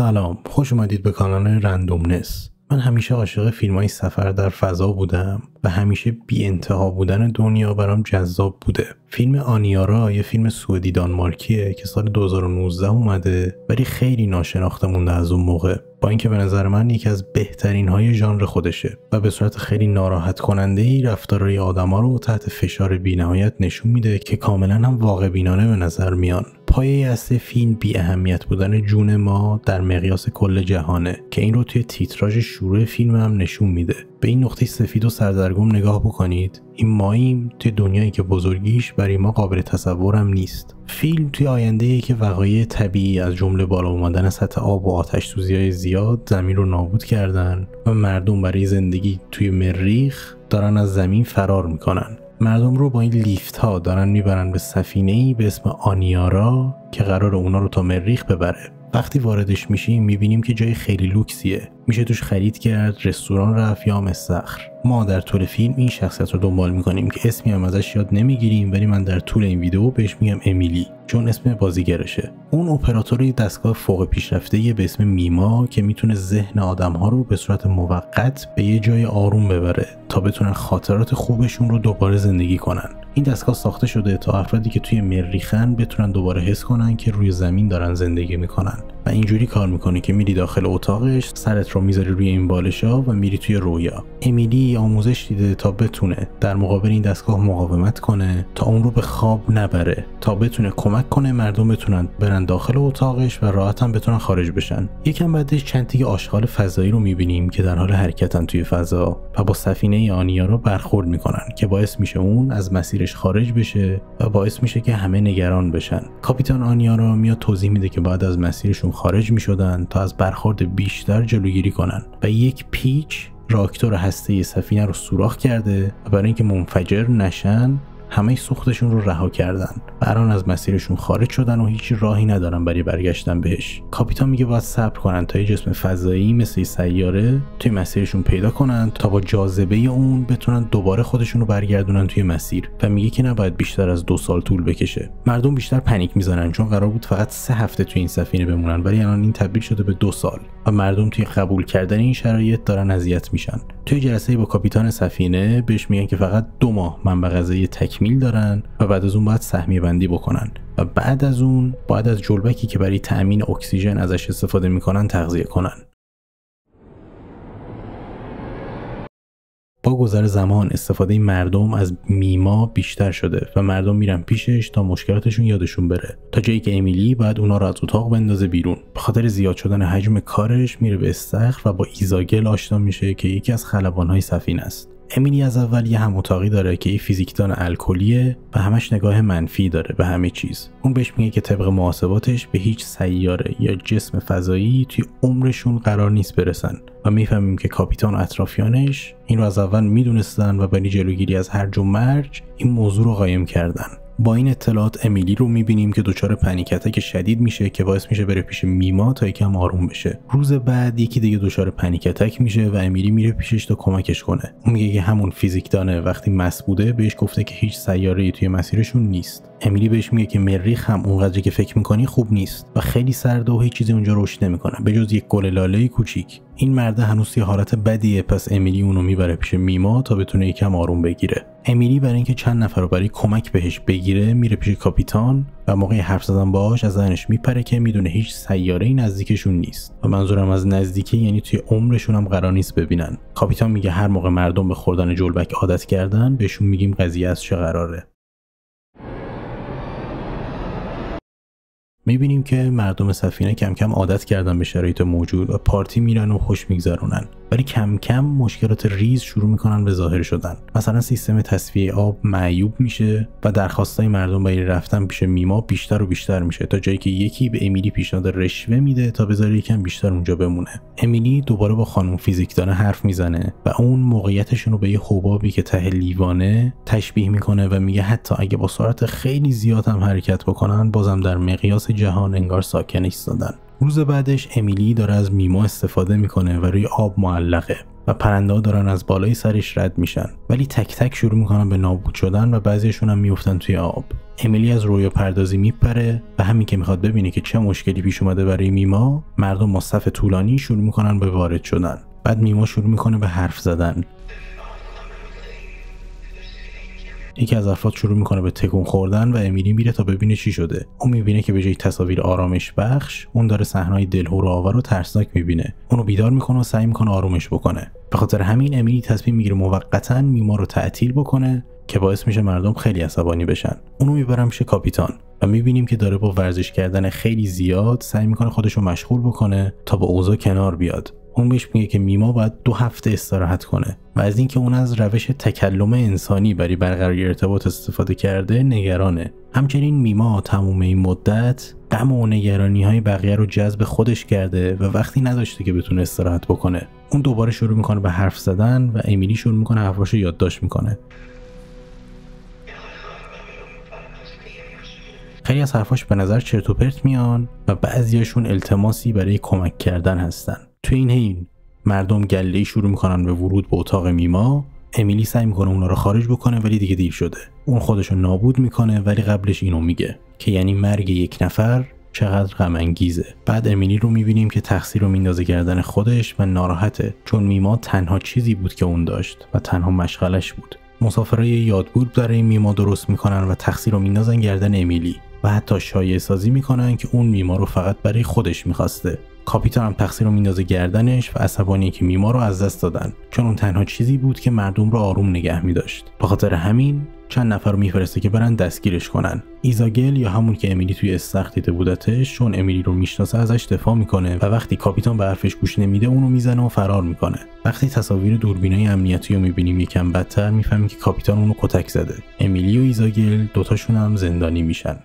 سلام، خوش اومدید به کانال رندومنس. من همیشه عاشق فیلم‌های سفر در فضا بودم و همیشه بی انتها بودن دنیا برام جذاب بوده. فیلم آنیارا یه فیلم سوئدی دانمارکیه که سال 2019 اومده ولی خیلی ناشناخته مونده از اون موقع، با اینکه به نظر من یکی از بهترین های ژانر خودشه و به صورت خیلی ناراحت کننده‌ای رفتارهای آدما رو تحت فشار بی‌نهایت نشون میده که کاملا هم واقع بینانه به نظر میان. پایه اصل فیلم بی اهمیت بودن جون ما در مقیاس کل جهانه که این رو توی تیتراژ شروع فیلم هم نشون میده. به این نقطه سفید و سردرگم نگاه بکنید، این ماییم توی دنیایی که بزرگیش برای ما قابل تصور هم نیست. فیلم توی آینده‌ای که وقایع طبیعی از جمله بالا اومدن سطح آب و آتش سوزی‌های زیاد زمین رو نابود کردن و مردم برای زندگی توی مریخ دارن از زمین فرار میکنن. مردم رو با این لیفت ها دارن میبرن به سفینه‌ای به اسم آنیارا که قرار اونا رو تا مریخ ببره. وقتی واردش میشیم میبینیم که جای خیلی لوکسیه، میشه توش خرید کرد، رستوران رفت یا استخر. ما در طول فیلم این شخصیت رو دنبال میکنیم که اسمی هم ازش یاد نمیگیریم، ولی من در طول این ویدیو بهش میگم امیلی چون اسم بازیگرشه. اون اپراتوری دستگاه فوق پیشرفته‌ای به اسم میما که میتونه ذهن آدم‌ها رو به صورت موقت به یه جای آروم ببره تا بتونن خاطرات خوبشون رو دوباره زندگی کنن. این دستگاه ساخته شده تا افرادی که توی مریخن بتونن دوباره حس کنن که روی زمین دارن زندگی میکنن و اینجوری کار میکنه که میری داخل اتاقش، سرت رو میذاری روی این بالشا و میری توی رویا. امیلی آموزش دیده تا بتونه در مقابل این دستگاه مقاومت کنه تا اون رو به خواب نبره، تا بتونه کمک کنه مردم بتونن برن داخل اتاقش و راحت هم بتونن خارج بشن. یکم بعدش چند تیکه آشغال فضایی رو میبینیم که در حال حرکتن توی فضا و با سفینه آنیارا برخورد میکنن که باعث میشه اون از مسیرش خارج بشه و باعث میشه که همه نگران بشن. کاپیتان آنیارا میاد توضیح میده که بعد از مسیرشون خارج میشدن تا از برخورد بیشتر جلوگیری کنن و یک پیچ راکتور هسته‌ای سفینه رو سوراخ کرده و برای اینکه منفجر نشن همه سوختشون رو رها کردن و الان از مسیرشون خارج شدن و هیچ راهی ندارن برای برگشتن بهش. کاپیتان میگه باید صبر کنن تا یه جسم فضایی مثل سیاره توی مسیرشون پیدا کنن تا با جاذبه اون بتونن دوباره خودشون رو برگردونن توی مسیر و میگه که نباید بیشتر از 2 سال طول بکشه. مردم بیشتر پنیک میزنن چون قرار بود فقط 3 هفته توی این سفینه بمونن ولی الان این تبدیل شده به 2 سال و مردم توی قبول کردن این شرایط دارن اذیت میشن. توی جلسه با کاپیتان سفینه بهش میگن که فقط 2 ماه منبع غذایی تکمیل دارن و بعد از اون باید سهمیه بندی بکنن و بعد از اون باید از جلبکی که برای تأمین اکسیژن ازش استفاده میکنن تغذیه کنن. با گذر زمان استفاده مردم از میما بیشتر شده و مردم میرن پیشش تا مشکلاتشون یادشون بره، تا جایی که امیلی باید اونا رو از اتاق بندازه بیرون. به خاطر زیاد شدن حجم کارش میره به استخر و با ایزاگل آشنا میشه که یکی از خلبان‌های سفینه است. امیلی از اول یه هم اتاقی داره که یه فیزیکدان الکلیه و همش نگاه منفی داره به همه چیز. اون بهش میگه که طبق محاسباتش به هیچ سیاره یا جسم فضایی توی عمرشون قرار نیست برسن و میفهمیم که کاپیتان و اطرافیانش این رو از اول میدونستن و برای جلوگیری از هرج و مرج این موضوع رو قایم کردن. با این اطلاعات امیلی رو میبینیم که دچار پنیک اتک شدید میشه که باعث میشه بره پیش میما تا یکم آروم بشه. روز بعد یکی دیگه دچار پنیک اتک میشه و امیلی میره پیشش تا کمکش کنه. اون میگه که همون فیزیکدانه وقتی مس بوده بهش گفته که هیچ سیاره‌ای توی مسیرشون نیست. امیلی بهش میگه که مریخ هم اونقدری که فکر میکنی خوب نیست و خیلی سرده و هیچ چیزی اونجا رشد نمیکنه به جز یک گل لاله کوچیک. این مرد هنوز توی حالت بدیه، پس امیلی اونو میبره پیش میما تا بتونه یکم آروم بگیره. امیلی برای اینکه چند نفر رو برای کمک بهش بگیره میره پیش کاپیتان و موقع حرف زدن باهاش از ذهنش میپره که میدونه هیچ سیاره‌ای نزدیکشون نیست و منظورم از نزدیکی یعنی توی عمرشون هم قرار نیست ببینن. کاپیتان میگه هر موقع مردم به خوردن جلبک عادت کردن بهشون میگیم قضیه از چه قراره. میبینیم که مردم سفینه کم کم عادت کردن به شرایط موجود و پارتی میرن و خوش میگذرونن، ولی کم کم مشکلات ریز شروع میکنن به ظاهر شدن. مثلا سیستم تصفیه آب معیوب میشه و درخواستای مردم برای رفتن پیش میما بیشتر و بیشتر میشه تا جایی که یکی به امیلی پیشنهاد رشوه میده تا بذاره یکم بیشتر اونجا بمونه. امیلی دوباره با خانم فیزیکدان حرف میزنه و اون موقعیتشون رو به یه حبابی که ته لیوانه تشبیه میکنه و میگه حتی اگه با سرعت خیلی زیاد هم حرکت بکنن بازم در مقیاس جهان انگار ساکن ایستادن. روز بعدش امیلی داره از میما استفاده میکنه و روی آب معلقه. و پرنده‌ها دارن از بالای سرش رد میشن، ولی تک تک شروع میکنن به نابود شدن و بعضیشون هم میافتن توی آب. امیلی از رویا پردازی میپره و همین که میخواد ببینه که چه مشکلی پیش اومده برای میما، مردم با صف طولانی شروع میکنن به وارد شدن. بعد میما شروع میکنه به حرف زدن. یکی از افراد شروع میکنه به تکون خوردن و امیلی میره تا ببینه چی شده. اون میبینه که به جای تصاویر آرامش بخش، اون داره صحنه‌های دلهره‌آور و ترسناک میبینه. اونو بیدار میکنه و سعی میکنه آرومش بکنه. به خاطر همین امیلی تصمیم میگیره موقتاً میما رو تعطیل بکنه که باعث میشه مردم خیلی عصبانی بشن. اونو میبرن پیش کاپیتان و میبینیم که داره با ورزش کردن خیلی زیاد سعی میکنه خودش رو مشغول بکنه تا با اوضاع کنار بیاد. اون بهش میگه که میما باید 2 هفته استراحت کنه و از اینکه اون از روش تکلم انسانی برای برقراری ارتباط استفاده کرده نگرانه. همچنین میما تمام این مدت غم و نگرانی‌های بقیه رو جذب خودش کرده و وقتی نداشته که بتونه استراحت بکنه. اون دوباره شروع میکنه به حرف زدن و امیلی شروع میکنه حرفاشو یادداشت میکنه. خیلی از حرفاش به نظر چرت و پرت میان و بعضیاشون التماسی برای کمک کردن هستن. تو این حین مردم گله‌ای شروع میکنن به ورود به اتاق میما. امیلی سعی میکنه اونا رو خارج بکنه ولی دیگه دیر شده. اون خودشو نابود میکنه ولی قبلش اینو میگه که یعنی مرگ یک نفر چقدر غم انگیزه. بعد امیلی رو میبینیم که تقصیر رو میندازه گردن خودش و ناراحته چون میما تنها چیزی بود که اون داشت و تنها مشغلش بود. مسافرای یادبود برای میما درست میکنن و تقصیر رو میندازن گردن امیلی و حتی شایعه سازی میکنن که اون میما رو فقط برای خودش میخواسته. کاپیتان هم تقصیر رو میندازه گردنش و عصبانیه که میما رو از دست دادن چون اون تنها چیزی بود که مردم رو آروم نگه میداشت. به خاطر همین چند نفر رو میفرسته که برن دستگیرش کنن. ایزاگل یا همون که امیلی توی استخر دیده بودتش، چون امیلی رو میشناسه ازش دفاع میکنه و وقتی کاپیتان به حرفش گوش نمیده اونو میزنه و فرار میکنه. وقتی تصاویر دوربینای امنیتی رو میبینیم یکم بدتر میفهمیم که کاپیتان اونو کتک زده. امیلی و ایزاگل دوتاشون هم زندانی میشن.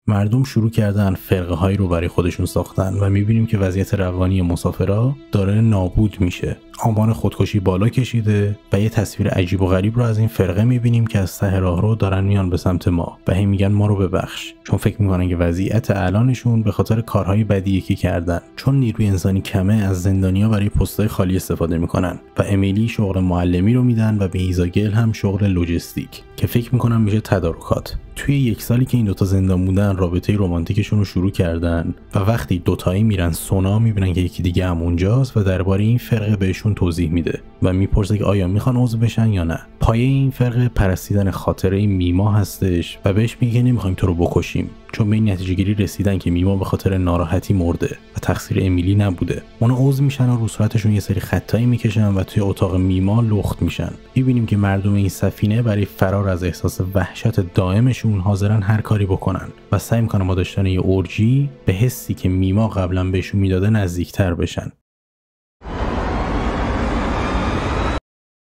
مردم شروع کردن فرقه هایی رو برای خودشون ساختن و میبینیم که وضعیت روانی مسافرها داره نابود میشه. آمار خودکشی بالا کشیده و یه تصویر عجیب و غریب رو از این فرقه میبینیم که از ته راهرو دارن میان به سمت ما و هی میگن ما رو ببخش، چون فکر میکنن که وضعیت الانشون به خاطر کارهای بدی که کردن. چون نیروی انسانی کمه، از زندانیا برای پستای خالی استفاده میکنن و امیلی شغل معلمی رو میدن و به ایزاگل هم شغل لوجستیک که فکر میکنن میشه تدارکات. توی 1 سالی که این دوتا زندان بودن رابطه رمانتیکشون رو شروع کردن و وقتی دوتایی میرن سونا میبینن که یکی دیگه هم اونجاست و درباره این فرقه بهشون توضیح میده و میپرسه که آیا میخوان عضو بشن یا نه. پایه این فرقه پرستیدن خاطره میما هستش و بهش میگه که نمیخوایم تو رو بکشیم، چون به این نتیجه گیری رسیدن که میما به خاطر ناراحتی مرده و تقصیر امیلی نبوده. اونا عضو میشن و رو صورتشون یه سری خطایی میکشن و توی اتاق میما لخت میشن. میبینیم که مردم این سفینه برای فرار از احساس وحشت دائمشون حاضرن هر کاری بکنن و سعی میکنن با داشتن یه اورژی به حسی که میما قبلا بهشون میداده نزدیکتر بشن.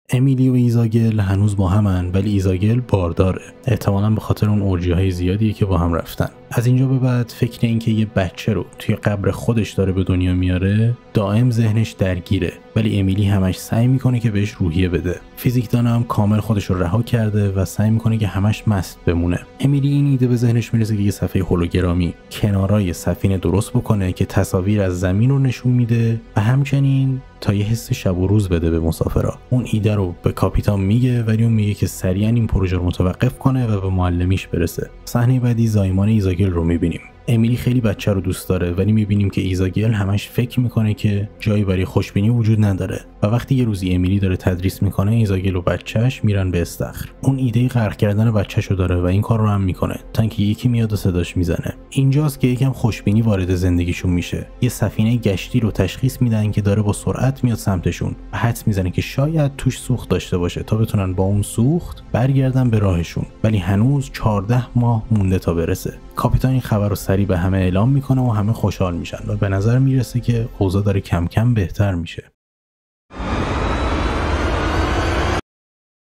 امیلی و ایزاگل هنوز با همن ولی ایزاگل بارداره، احتمالاً به خاطر اون اورژی‌های زیادیه که با هم رفتن. از اینجا به بعد فکر این که یه بچه رو توی قبر خودش داره به دنیا میاره دائم ذهنش درگیره، ولی امیلی همش سعی میکنه که بهش روحیه بده. فیزیکدان هم کامل خودش رو رها کرده و سعی میکنه که همش مست بمونه. امیلی این ایده به ذهنش میرسه که یه صفحه هولوگرامی کنارای سفینه درست بکنه که تصاویر از زمین رو نشون میده و همچنین تا یه حس شب و روز بده به مسافرها. اون ایده رو به کاپیتان میگه ولی اون میگه که سریعا این پروژه رو متوقف کنه و به معلمیش برسه. صحنه بعدی زایمان ایزاگل رو میبینیم. امیلی خیلی بچه رو دوست داره ولی میبینیم که ایزاگل همش فکر میکنه که جایی برای خوشبینی وجود نداره و وقتی یه روزی امیلی داره تدریس میکنه ایزاگل و بچهش میرن به استخر. اون ایده غرق کردن بچه‌شو داره و این کار رو هم میکنه تا اینکه یکی میاد و صداش میزنه. اینجاست که یکم خوشبینی وارد زندگیشون میشه. یه سفینه گشتی رو تشخیص میدن که داره با سرعت میاد سمتشون و حدس میزنه که شاید توش سوخت داشته باشه تا بتونن با اون سوخت برگردن به راهشون، ولی هنوز 14 ماه مونده تا برسه. کاپیتان این خبر رو سریع به همه اعلام میکنه و همه خوشحال میشن و به نظر میرسه که اوضاع داره کم کم بهتر میشه.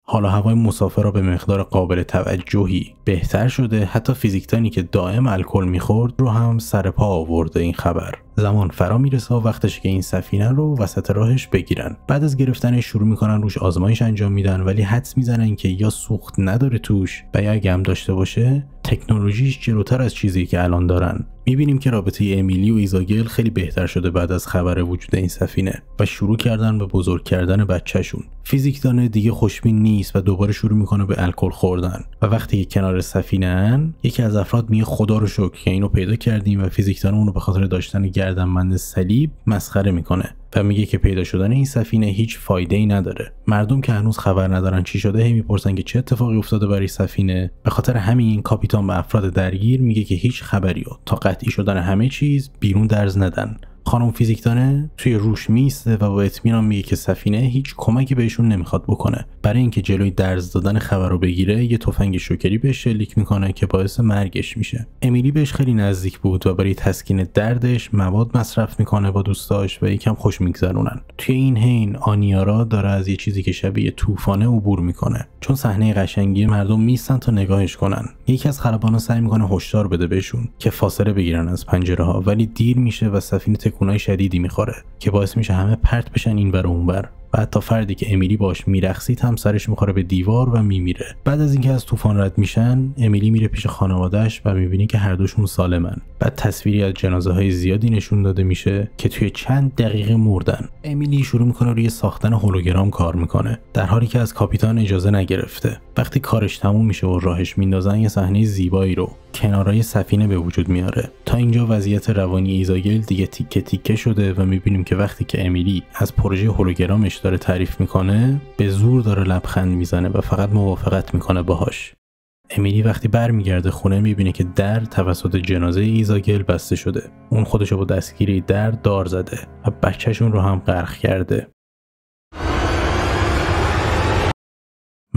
حالا هوای مسافرها به مقدار قابل توجهی بهتر شده. حتی فیزیکدانی که دائم الکل میخورد رو هم سر پا آورده این خبر زمان فرا میرسه و وقتشه که این سفینه رو وسط راهش بگیرن. بعد از گرفتنش شروع میکنن روش آزمایش انجام میدن، ولی حدس میزنن که یا سوخت نداره توش و یا اگه هم داشته باشه تکنولوژیش جلوتر از چیزی که الان دارن. میبینیم که رابطه امیلی و ایزاگل خیلی بهتر شده بعد از خبر وجود این سفینه و شروع کردن به بزرگ کردن بچه‌شون. فیزیکدان دیگه خوشبین نیست و دوباره شروع میکنه به الکل خوردن و وقتی که کنار سفینه ان یکی از افراد میگه خدا رو شکر که اینو پیدا کردیم و فیزیکدان اون رو به خاطر داشتن گردنبند صلیب مسخره میکنه و میگه که پیدا شدن این سفینه هیچ فایده‌ای نداره. مردم که هنوز خبر ندارن چی شده میپرسن که چه اتفاقی افتاده برای سفینه. به خاطر همین کاپیتان به افراد درگیر میگه که هیچ خبری تا قطعی شدن همه چیز بیرون درز ندن. خانم فیزیکدانه توی روش میسته و با اطمینان میگه که سفینه هیچ کمکی بهشون نمیخواد بکنه. برای اینکه جلوی درز دادن خبر رو بگیره یه تفنگ شوکری بهش شلیک میکنه که باعث مرگش میشه. امیلی بهش خیلی نزدیک بود و برای تسکین دردش مواد مصرف میکنه با دوستاش و یکم خوش میگذرونن. توی این حین آنیارا داره از یه چیزی که شبیه طوفانه عبور میکنه. چون صحنه قشنگی مردم میستن تا نگاهش کنن. یکی از خلبانا سعی میکنه هشدار بده بهشون که فاصله بگیرن از پنجره ها، ولی دیر میشه و سفینه تکونای شدیدی میخوره که باعث میشه همه پرت بشن اینور و اونور. و حتی فردی که امیلی باش میرقصید هم سرش میخوره به دیوار و میمیره. بعد از اینکه از طوفان رد میشن امیلی میره پیش خانواده‌اش و میبینی که هر دوشون سالمن. بعد تصویری از جنازه های زیادی نشون داده میشه که توی چند دقیقه مردن. امیلی شروع میکنه روی ساختن هولوگرام کار میکنه در حالی که از کاپیتان اجازه نگرفته. وقتی کارش تموم میشه و راهش میندازن یه صحنه زیبایی رو کنارای سفینه به وجود میاره. تا اینجا وضعیت روانی ایزاگل دیگه تیکه تیکه شده و میبینیم که وقتی که امیلی از پروژه هولوگرامش داره تعریف میکنه به زور داره لبخند میزنه و فقط موافقت میکنه باهاش. امیلی وقتی برمیگرده خونه میبینه که در توسط جنازه ایزاگل بسته شده. اون خودشو با دستگیری در دار زده و بچه‌شون رو هم غرق کرده.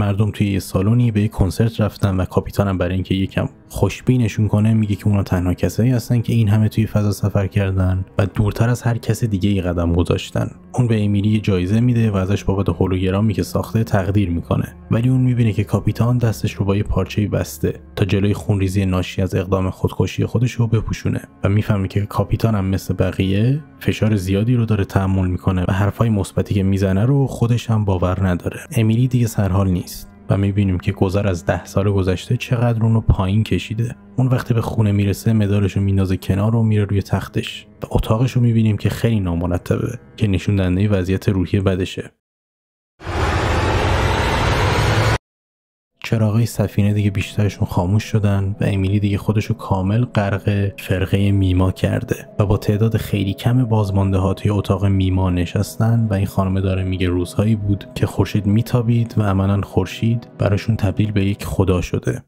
مردم توی یه سالونی به یه کنسرت رفتن و کاپیتانم برای اینکه یکم خوشبینشون کنه میگه که اونا تنها کسایی هستن که این همه توی فضا سفر کردن و دورتر از هر کس دیگه ای قدم گذاشتن. اون به امیلی جایزه میده و ازش بابت هولوگرامی که ساخته تقدیر میکنه، ولی اون میبینه که کاپیتان دستش رو با یه پارچه‌ای بسته تا جلوی خونریزی ناشی از اقدام خودکشی خودش رو بپوشونه و میفهمه که کاپیتانم مثل بقیه فشار زیادی رو داره تحمل میکنه و حرفای مثبتی که میزنه رو خودش هم باور نداره. امیلی دیگه سرحال نیست و میبینیم که گذر از 10 سال گذشته چقدر اونو پایین کشیده. اون وقتی به خونه میرسه مدالشو میندازه کنار و میره روی تختش و اتاقشو میبینیم که خیلی نامرتبه که نشون دهنده وضعیت روحی بدشه. چراغای سفینه دیگه بیشترشون خاموش شدن و امیلی دیگه خودشو کامل غرق فرقه میما کرده و با تعداد خیلی کم بازمانده ها توی اتاق میما نشستن و این خانم داره میگه روزهایی بود که خورشید میتابید و عملاً خورشید براشون تبدیل به یک خدا شده.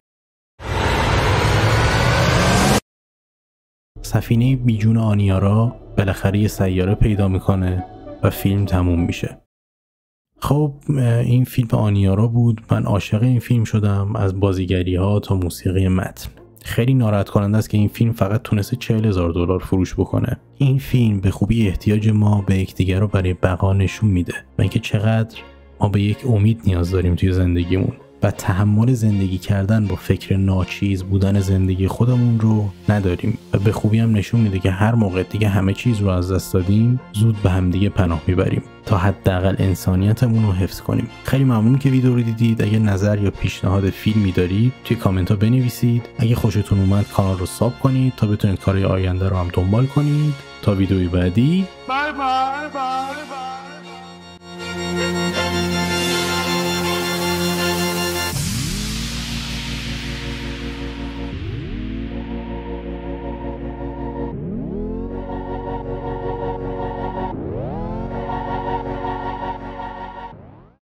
سفینه بیجون آنیارا بالاخره یه سیاره پیدا میکنه و فیلم تموم میشه. خب این فیلم آنیارا بود. من عاشق این فیلم شدم، از بازیگری ها تا موسیقی متن. خیلی ناراحت کننده است که این فیلم فقط تونسته $40,000 فروش بکنه. این فیلم به خوبی احتیاج ما به یکدیگر رو برای بقا نشون میده و اینکه چقدر ما به یک امید نیاز داریم توی زندگیمون و تحمل زندگی کردن با فکر ناچیز بودن زندگی خودمون رو نداریم و به خوبی هم نشون میده که هر موقع دیگه همه چیز رو از دست دادیم زود به هم دیگه پناه میبریم تا حداقل انسانیتمون رو حفظ کنیم. خیلی ممنون که ویدیو رو دیدید. اگه نظر یا پیشنهاد فیلمی دارید توی کامنت ها بنویسید. اگه خوشتون اومد کانال رو ساب کنید تا بتونید کارهای آینده رو هم دنبال کنید. تا ویدیوی بعدی. بای بای بای بای.